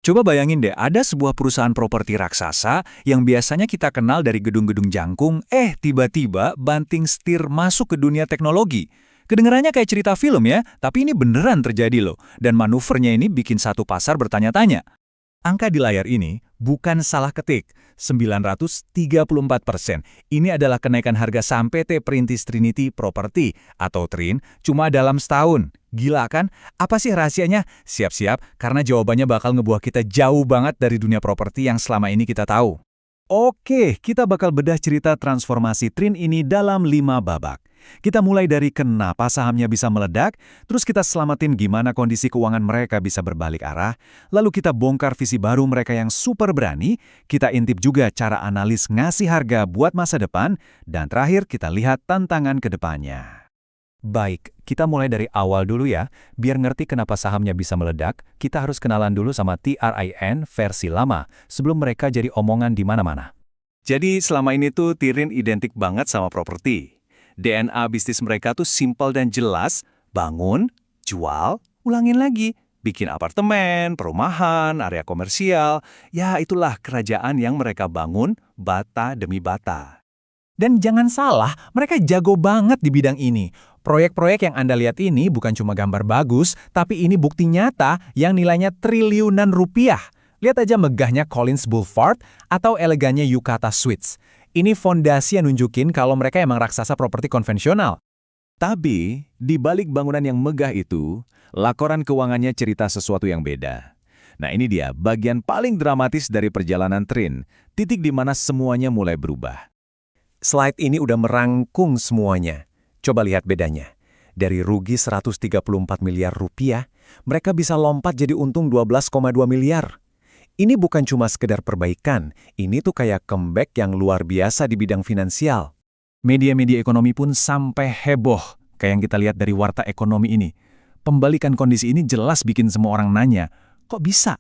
Coba bayangin deh, ada sebuah perusahaan properti raksasa yang biasanya kita kenal dari gedung-gedung jangkung, tiba-tiba banting setir masuk ke dunia teknologi. Kedengarannya kayak cerita film ya, tapi ini beneran terjadi loh. Dan manuvernya ini bikin satu pasar bertanya-tanya. Angka di layar ini bukan salah ketik, 934%. Ini adalah kenaikan harga saham PT Perintis Trinity Property atau TRIN cuma dalam setahun. Gila kan? Apa sih rahasianya? Siap-siap, karena jawabannya bakal ngebuah kita jauh banget dari dunia properti yang selama ini kita tahu. Oke, kita bakal bedah cerita transformasi TRIN ini dalam 5 babak. Kita mulai dari kenapa sahamnya bisa meledak, terus kita selamatin gimana kondisi keuangan mereka bisa berbalik arah, lalu kita bongkar visi baru mereka yang super berani, kita intip juga cara analis ngasih harga buat masa depan, dan terakhir kita lihat tantangan ke depannya. Baik, kita mulai dari awal dulu ya. Biar ngerti kenapa sahamnya bisa meledak, kita harus kenalan dulu sama TRIN versi lama, sebelum mereka jadi omongan di mana-mana. Jadi selama ini tuh TRIN identik banget sama properti. DNA bisnis mereka tuh simpel dan jelas, bangun, jual, ulangin lagi. Bikin apartemen, perumahan, area komersial, ya itulah kerajaan yang mereka bangun bata demi bata. Dan jangan salah, mereka jago banget di bidang ini. Proyek-proyek yang Anda lihat ini bukan cuma gambar bagus, tapi ini bukti nyata yang nilainya triliunan rupiah. Lihat aja megahnya Collins Boulevard atau elegannya Yukata Suites. Ini fondasi yang nunjukin kalau mereka emang raksasa properti konvensional. Tapi, di balik bangunan yang megah itu, laporan keuangannya cerita sesuatu yang beda. Nah ini dia, bagian paling dramatis dari perjalanan TRIN, titik di mana semuanya mulai berubah. Slide ini udah merangkum semuanya. Coba lihat bedanya. Dari rugi 134 miliar rupiah, mereka bisa lompat jadi untung 12,2 miliar. Ini bukan cuma sekedar perbaikan, ini tuh kayak comeback yang luar biasa di bidang finansial. Media-media ekonomi pun sampai heboh, kayak yang kita lihat dari Warta Ekonomi ini. Pembalikan kondisi ini jelas bikin semua orang nanya, kok bisa?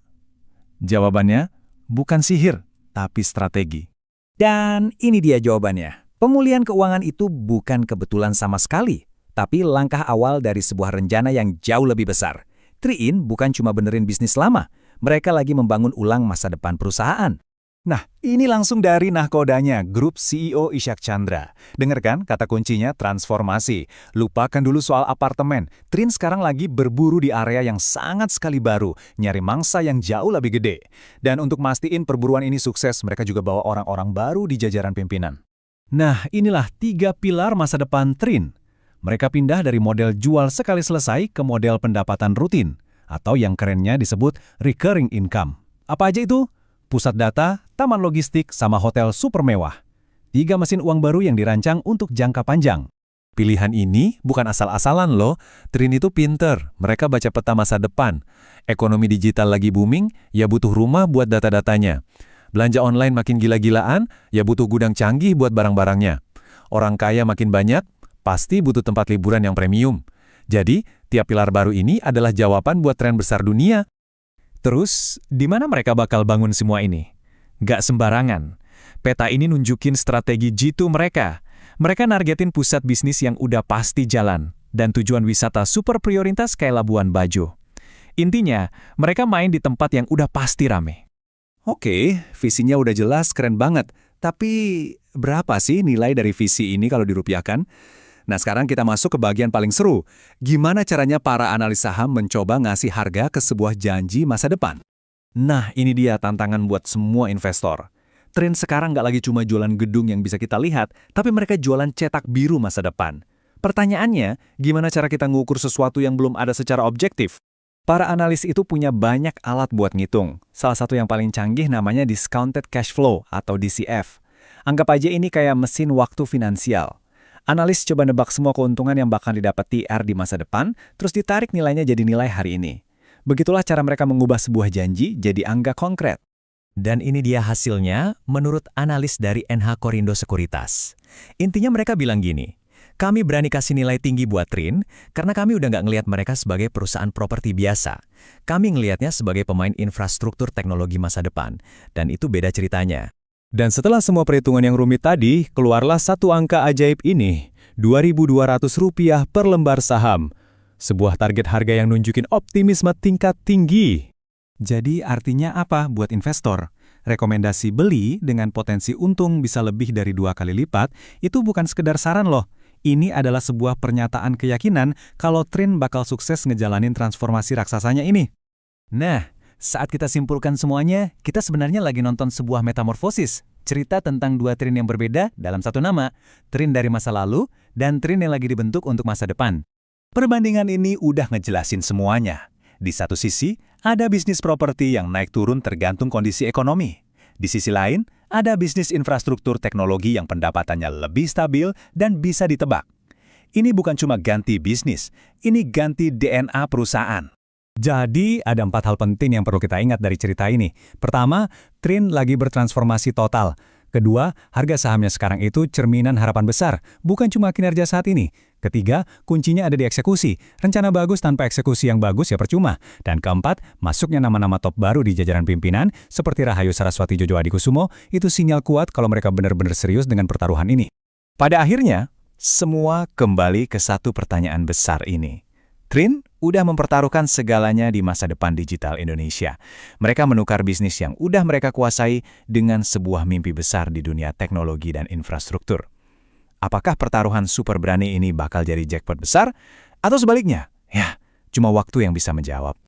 Jawabannya, bukan sihir, tapi strategi. Dan ini dia jawabannya. Pemulihan keuangan itu bukan kebetulan sama sekali, tapi langkah awal dari sebuah rencana yang jauh lebih besar. TRIN bukan cuma benerin bisnis lama, mereka lagi membangun ulang masa depan perusahaan. Nah, ini langsung dari nahkodanya, grup CEO Ishak Chandra. Dengarkan kata kuncinya transformasi. Lupakan dulu soal apartemen. TRIN sekarang lagi berburu di area yang sangat sekali baru, nyari mangsa yang jauh lebih gede. Dan untuk mastiin perburuan ini sukses, mereka juga bawa orang-orang baru di jajaran pimpinan. Nah, inilah 3 pilar masa depan TRIN. Mereka pindah dari model jual sekali selesai ke model pendapatan rutin, atau yang kerennya disebut recurring income. Apa aja itu? Pusat data, taman logistik, sama hotel super mewah. 3 mesin uang baru yang dirancang untuk jangka panjang. Pilihan ini bukan asal-asalan loh. TRIN itu pinter, mereka baca peta masa depan. Ekonomi digital lagi booming, ya butuh rumah buat data-datanya. Belanja online makin gila-gilaan, ya butuh gudang canggih buat barang-barangnya. Orang kaya makin banyak, pasti butuh tempat liburan yang premium. Jadi, tiap pilar baru ini adalah jawaban buat tren besar dunia. Terus, di mana mereka bakal bangun semua ini? Gak sembarangan. Peta ini nunjukin strategi G2 mereka. Mereka nargetin pusat bisnis yang udah pasti jalan, dan tujuan wisata super prioritas kayak Labuan Bajo. Intinya, mereka main di tempat yang udah pasti rame. Oke, visinya udah jelas, keren banget. Tapi, berapa sih nilai dari visi ini kalau dirupiahkan? Nah, sekarang kita masuk ke bagian paling seru. Gimana caranya para analis saham mencoba ngasih harga ke sebuah janji masa depan? Nah, ini dia tantangan buat semua investor. TRIN sekarang nggak lagi cuma jualan gedung yang bisa kita lihat, tapi mereka jualan cetak biru masa depan. Pertanyaannya, gimana cara kita ngukur sesuatu yang belum ada secara objektif? Para analis itu punya banyak alat buat ngitung. Salah satu yang paling canggih namanya Discounted Cash Flow atau DCF. Anggap aja ini kayak mesin waktu finansial. Analis coba nebak semua keuntungan yang bakal didapat TR di masa depan, terus ditarik nilainya jadi nilai hari ini. Begitulah cara mereka mengubah sebuah janji jadi angka konkret. Dan ini dia hasilnya menurut analis dari NH Korindo Sekuritas. Intinya mereka bilang gini, kami berani kasih nilai tinggi buat TRIN karena kami udah nggak ngelihat mereka sebagai perusahaan properti biasa. Kami ngelihatnya sebagai pemain infrastruktur teknologi masa depan. Dan itu beda ceritanya. Dan setelah semua perhitungan yang rumit tadi, keluarlah satu angka ajaib ini, Rp2.200 per lembar saham. Sebuah target harga yang nunjukin optimisme tingkat tinggi. Jadi artinya apa buat investor? Rekomendasi beli dengan potensi untung bisa lebih dari 2 kali lipat, itu bukan sekedar saran loh. Ini adalah sebuah pernyataan keyakinan kalau Trin bakal sukses ngejalanin transformasi raksasanya ini. Nah, saat kita simpulkan semuanya, kita sebenarnya lagi nonton sebuah metamorfosis. Cerita tentang dua Trin yang berbeda dalam satu nama. Trin dari masa lalu, dan Trin yang lagi dibentuk untuk masa depan. Perbandingan ini udah ngejelasin semuanya. Di satu sisi, ada bisnis properti yang naik turun tergantung kondisi ekonomi. Di sisi lain, ada bisnis infrastruktur teknologi yang pendapatannya lebih stabil dan bisa ditebak. Ini bukan cuma ganti bisnis, ini ganti DNA perusahaan. Jadi, ada 4 hal penting yang perlu kita ingat dari cerita ini. Pertama, Trin lagi bertransformasi total. Kedua, harga sahamnya sekarang itu cerminan harapan besar, bukan cuma kinerja saat ini. Ketiga, kuncinya ada di eksekusi. Rencana bagus tanpa eksekusi yang bagus ya percuma. Dan keempat, masuknya nama-nama top baru di jajaran pimpinan, seperti Rahayu Saraswati Jojo Adikusumo, itu sinyal kuat kalau mereka benar-benar serius dengan pertaruhan ini. Pada akhirnya, semua kembali ke satu pertanyaan besar ini. Trin udah mempertaruhkan segalanya di masa depan digital Indonesia. Mereka menukar bisnis yang udah mereka kuasai dengan sebuah mimpi besar di dunia teknologi dan infrastruktur. Apakah pertaruhan super berani ini bakal jadi jackpot besar? Atau sebaliknya? Ya, cuma waktu yang bisa menjawab.